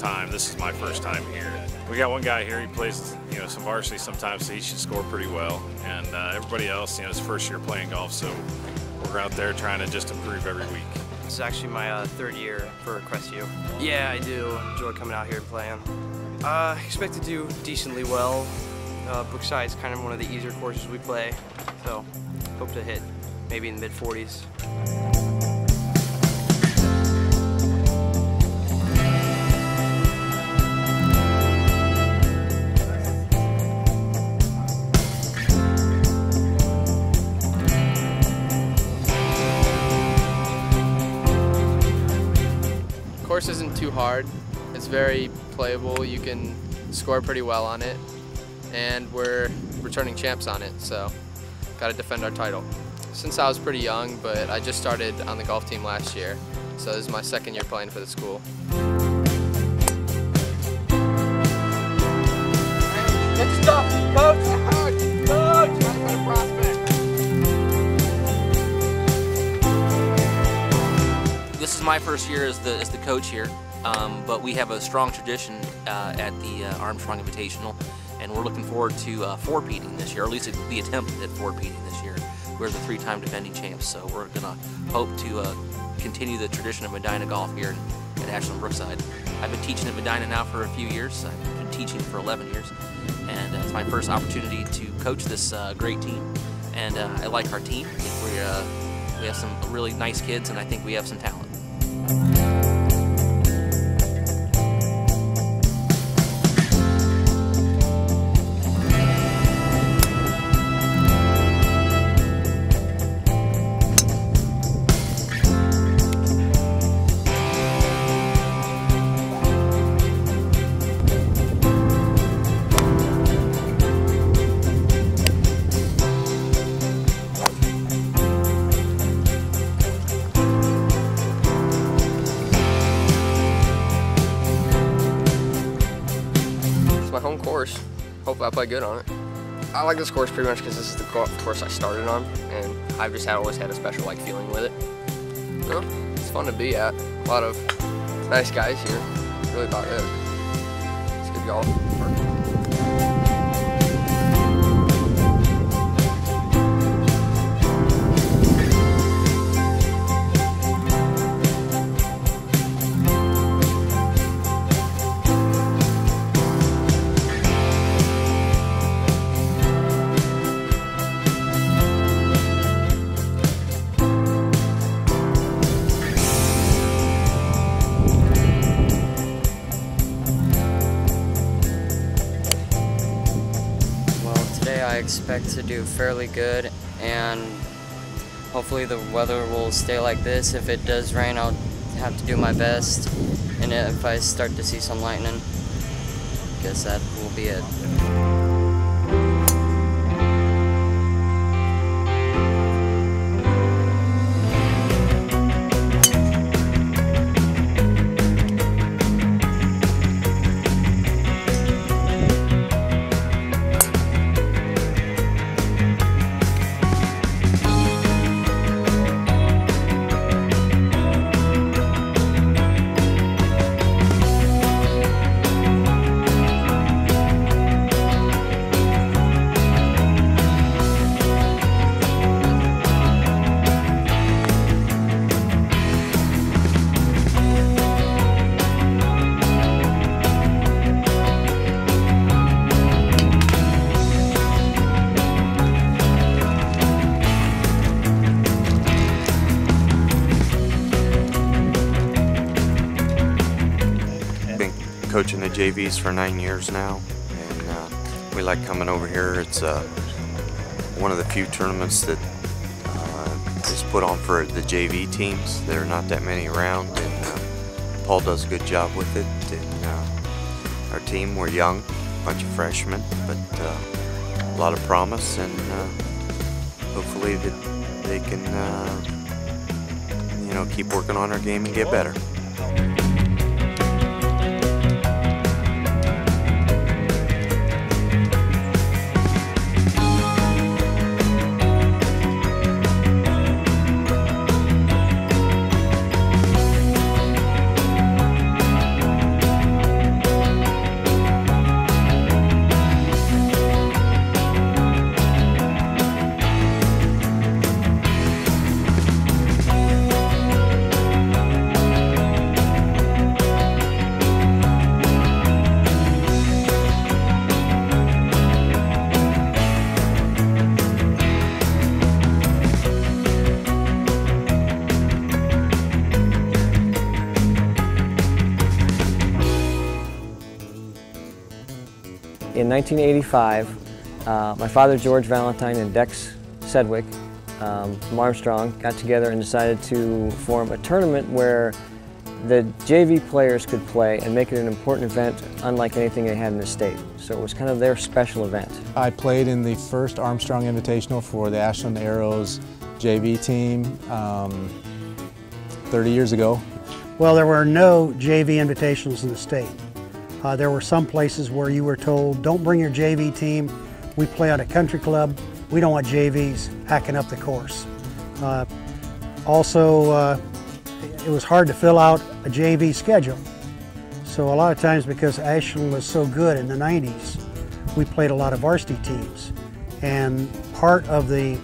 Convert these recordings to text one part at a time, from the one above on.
time. This is my first time here. We got one guy here, he plays some varsity sometimes, so he should score pretty well. And everybody else, it's first year playing golf, so we're out there trying to just improve every week. This is actually my third year for Crestview. Yeah, I do enjoy coming out here and playing. Expect to do decently well. Brookside's kind of one of the easier courses we play, so hope to hit maybe in the mid-40s. The course isn't too hard. It's very playable. You can score pretty well on it, and we're returning champs on it, so got to defend our title. Since I was pretty young, but I just started on the golf team last year, so this is my second year playing for the school. Good stuff, coach. Coach, what a prospect. This is my first year as the coach here, but we have a strong tradition at the Armstrong Invitational, and we're looking forward to four-peating this year, or at least the attempt at four-peating this year. We're the three-time defending champs, so we're going to hope to continue the tradition of Medina golf here at Ashland Brookside. I've been teaching at Medina now for a few years. I've been teaching for 11 years, and it's my first opportunity to coach this great team. And I like our team. I think we have some really nice kids, and I think we have some talent. My home course. Hopefully I play good on it. I like this course pretty much because this is the course I started on, and I've just always had a special feeling with it. Well, it's fun to be at. A lot of nice guys here. Really about it. It's good golf. I expect to do fairly good, and hopefully the weather will stay like this. If it does rain, I'll have to do my best, and if I start to see some lightning, I guess that will be it. Coaching the JVs for 9 years now, and we like coming over here. It's one of the few tournaments that is put on for the JV teams. There are not that many around, and Paul does a good job with it. And our team, we're young, a bunch of freshmen, but a lot of promise, and hopefully that they can keep working on our game and get better. 1985, my father, George Valentine, and Dex Sedgwick from Armstrong got together and decided to form a tournament where the JV players could play and make it an important event unlike anything they had in the state. So it was kind of their special event. I played in the first Armstrong Invitational for the Ashland Arrows JV team 30 years ago. Well, there were no JV invitationals in the state. There were some places where you were told, don't bring your JV team. We play at a country club. We don't want JVs hacking up the course. Also, it was hard to fill out a JV schedule. So a lot of times, because Ashland was so good in the 90s, we played a lot of varsity teams. And part of the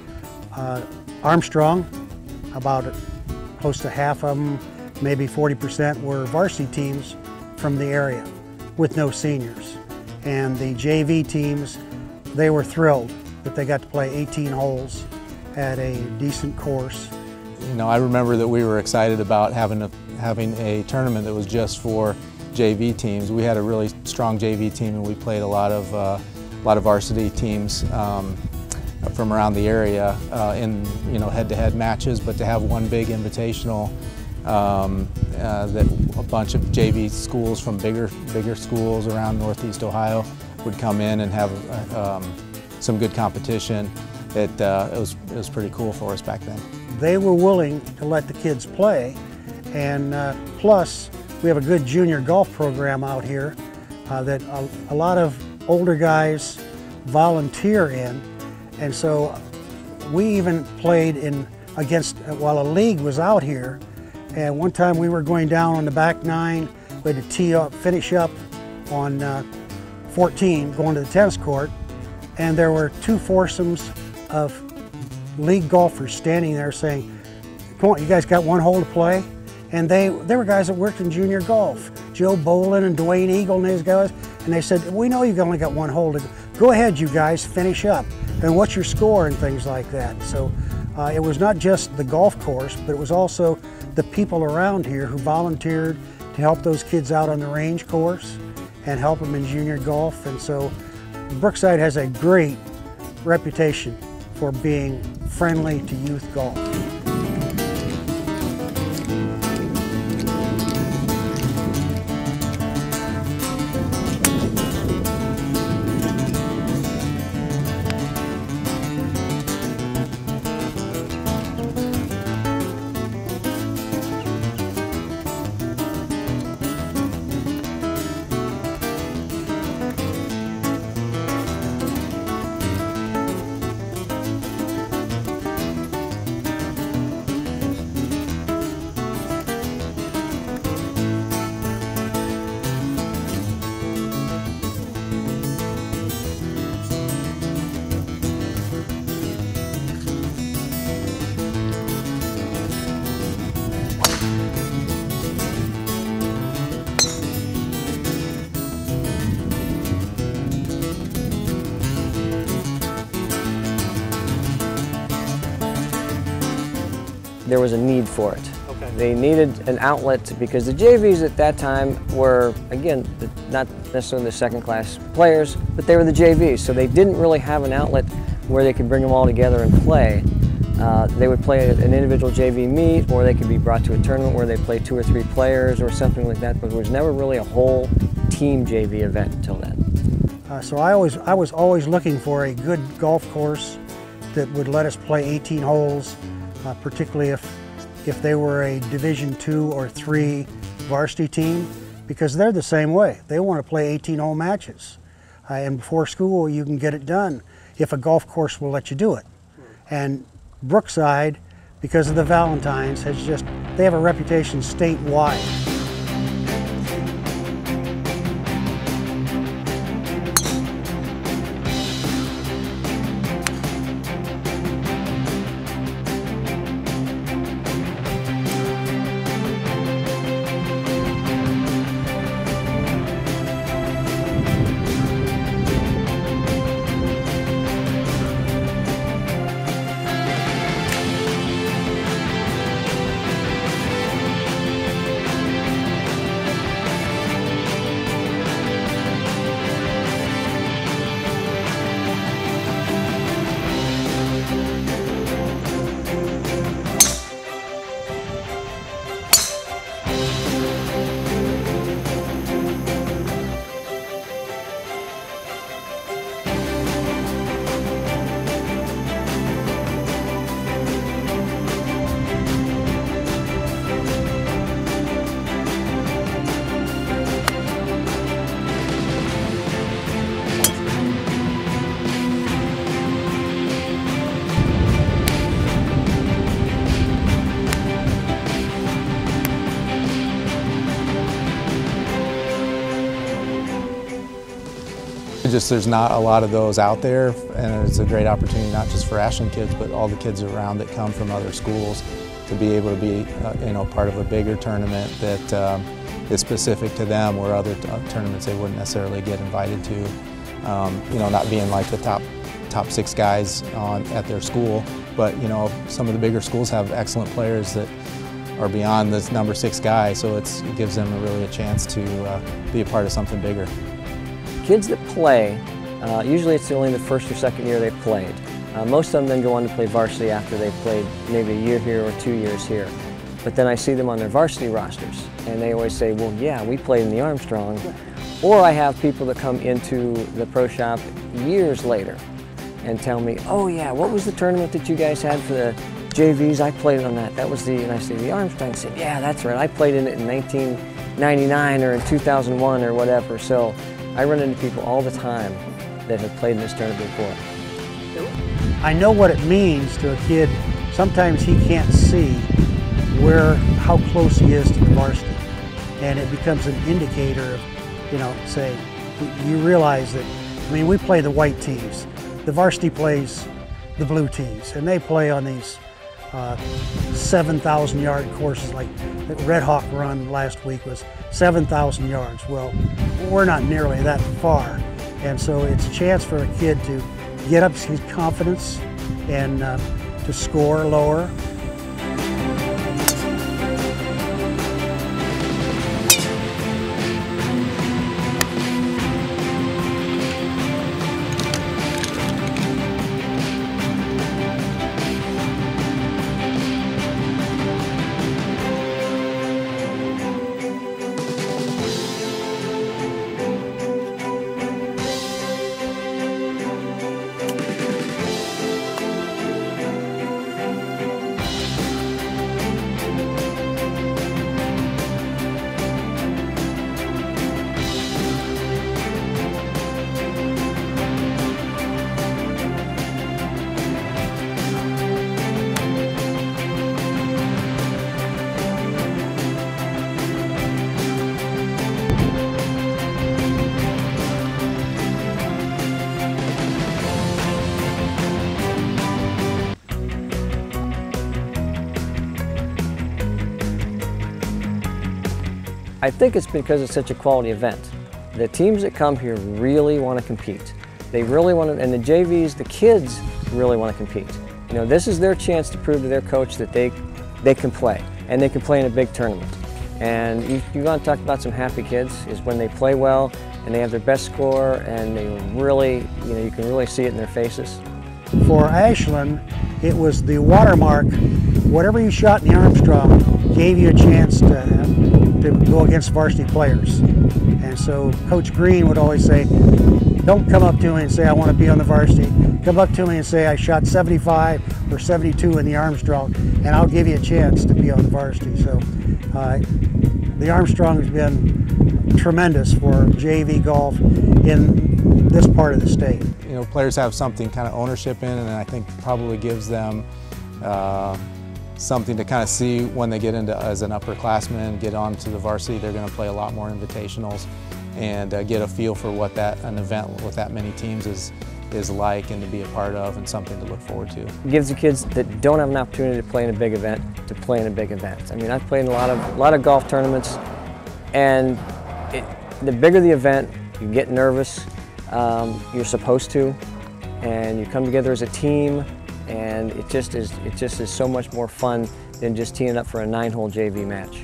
Armstrong, about close to half of them, maybe 40% were varsity teams from the area with no seniors. And the JV teams, they were thrilled that they got to play 18 holes at a decent course. You know, I remember that we were excited about having a tournament that was just for JV teams. We had a really strong JV team, and we played a lot of varsity teams from around the area in head-to-head matches. But to have one big invitational that a bunch of JV schools from bigger schools around Northeast Ohio would come in and have some good competition. It was pretty cool for us back then. They were willing to let the kids play, and plus we have a good junior golf program out here that a lot of older guys volunteer in, and so we even played while a league was out here. And one time we were going down on the back nine, we had to finish up on 14, going to the tennis court, and there were two foursomes of league golfers standing there saying, "Come on, you guys got one hole to play?" And they were guys that worked in junior golf, Joe Bolin and Dwayne Eagle and these guys, and they said, "We know you've only got one hole to go ahead, you guys, finish up. And what's your score?" and things like that. So it was not just the golf course, but it was also the people around here who volunteered to help those kids out on the range course and help them in junior golf. And so Brookside has a great reputation for being friendly to youth golf. There was a need for it. Okay. They needed an outlet because the JVs at that time were, again, not necessarily the second-class players, but they were the JVs, so they didn't really have an outlet where they could bring them all together and play. They would play an individual JV meet, or they could be brought to a tournament where they play 2 or 3 players or something like that, but there was never really a whole team JV event until then. So I was always looking for a good golf course that would let us play 18 holes, particularly if they were a Division II or III varsity team, because they're the same way. They want to play 18-hole matches. And before school, you can get it done if a golf course will let you do it. And Brookside, because of the Valentines, they have a reputation statewide. just there's not a lot of those out there, and it's a great opportunity not just for Ashland kids, but all the kids around that come from other schools to be able to be part of a bigger tournament that is specific to them, where other tournaments they wouldn't necessarily get invited to. Not being like the top 6 guys at their school, but some of the bigger schools have excellent players that are beyond this number 6 guy, so it gives them really a chance to be a part of something bigger. Kids that play, usually it's only the first or second year they've played. Most of them then go on to play varsity after they've played maybe a year here or 2 years here. But then I see them on their varsity rosters, and they always say, well, yeah, we played in the Armstrong. Or I have people that come into the pro shop years later and tell me, oh yeah, what was the tournament that you guys had for the JVs? I played on that. That was and I say, the Armstrong. I said, yeah, that's right. I played in it in 1999 or in 2001 or whatever. So I run into people all the time that have played in this tournament before. I know what it means to a kid. Sometimes he can't see how close he is to the varsity. And it becomes an indicator of, say, you realize that, we play the white tees. The varsity plays the blue tees, and they play on these 7,000-yard courses. Like the Red Hawk run last week was 7,000 yards. Well, we're not nearly that far. And so it's a chance for a kid to get up his confidence and to score lower. I think it's because it's such a quality event. The teams that come here really want to compete. They really want to, and the JVs, the kids really want to compete. This is their chance to prove to their coach that they can play, and they can play in a big tournament. And you want to talk about some happy kids is when they play well and they have their best score, and they really, you can really see it in their faces. For Ashland, it was the watermark. Whatever you shot in the Armstrong gave you a chance to go against varsity players. And so Coach Green would always say, don't come up to me and say I want to be on the varsity. Come up to me and say I shot 75 or 72 in the Armstrong, and I'll give you a chance to be on the varsity. So the Armstrong has been tremendous for JV golf in this part of the state. Players have something kind of ownership in, and I think probably gives them something to kind of see when they get into as an upperclassman, get onto the varsity. They're going to play a lot more invitationals and get a feel for what an event with that many teams is like, and to be a part of, and something to look forward to. It gives the kids that don't have an opportunity to play in a big event to play in a big event. I've played in a lot of golf tournaments, and the bigger the event, you get nervous. You're supposed to, and you come together as a team, and it just is so much more fun than just teeing up for a 9-hole JV match.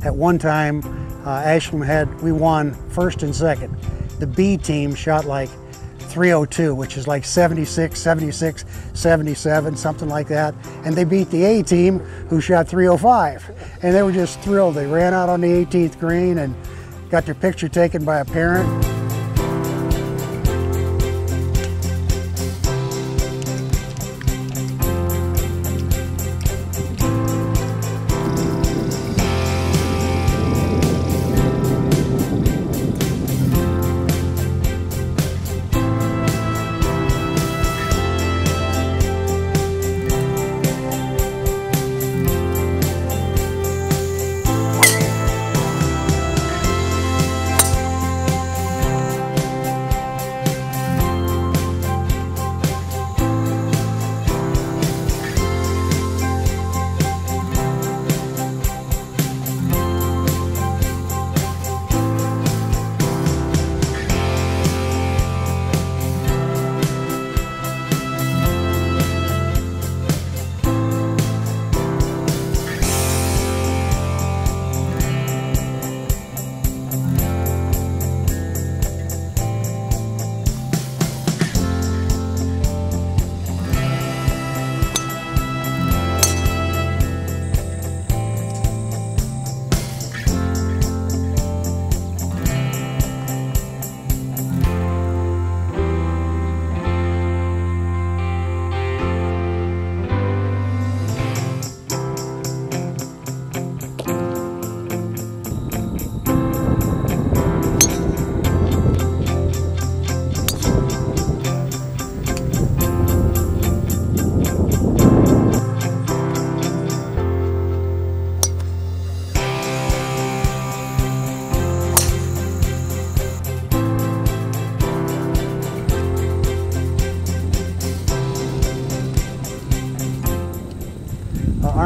At one time, Ashland we won first and second. The B team shot like 302, which is like 76, 76, 77, something like that. And they beat the A team, who shot 305. And they were just thrilled. They ran out on the 18th green and got their picture taken by a parent.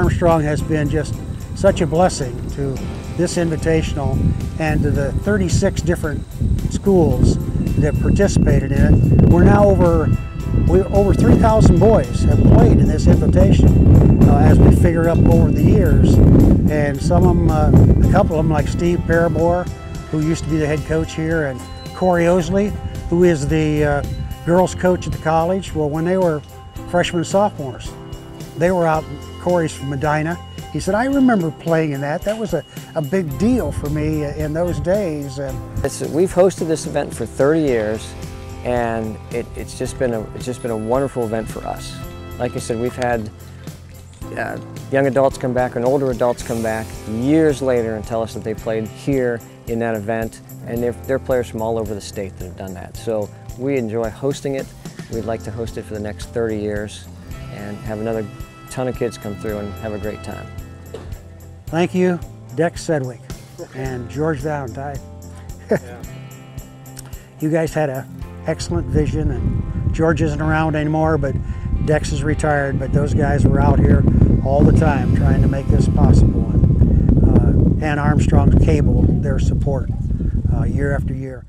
Armstrong has been just such a blessing to this Invitational and to the 36 different schools that participated in it. We're now over 3,000 boys have played in this invitation as we figured up over the years. And some of them, a couple of them like Steve Parabore, who used to be the head coach here, and Corey Osley, who is the girls coach at the college. Well, when they were freshmen and sophomores, they were out, Corey's from Medina. He said, I remember playing in that. That was a big deal for me in those days. And we've hosted this event for 30 years, and it's just been a wonderful event for us. Like I said, we've had young adults come back and older adults come back years later and tell us that they played here in that event, and they're players from all over the state that have done that. So we enjoy hosting it. We'd like to host it for the next 30 years and have another ton of kids come through and have a great time. Thank you, Dex Sedgwick and George Valentine. You guys had an excellent vision, and George isn't around anymore, but Dex is retired, but those guys were out here all the time trying to make this possible. And Armstrong's cable their support year after year.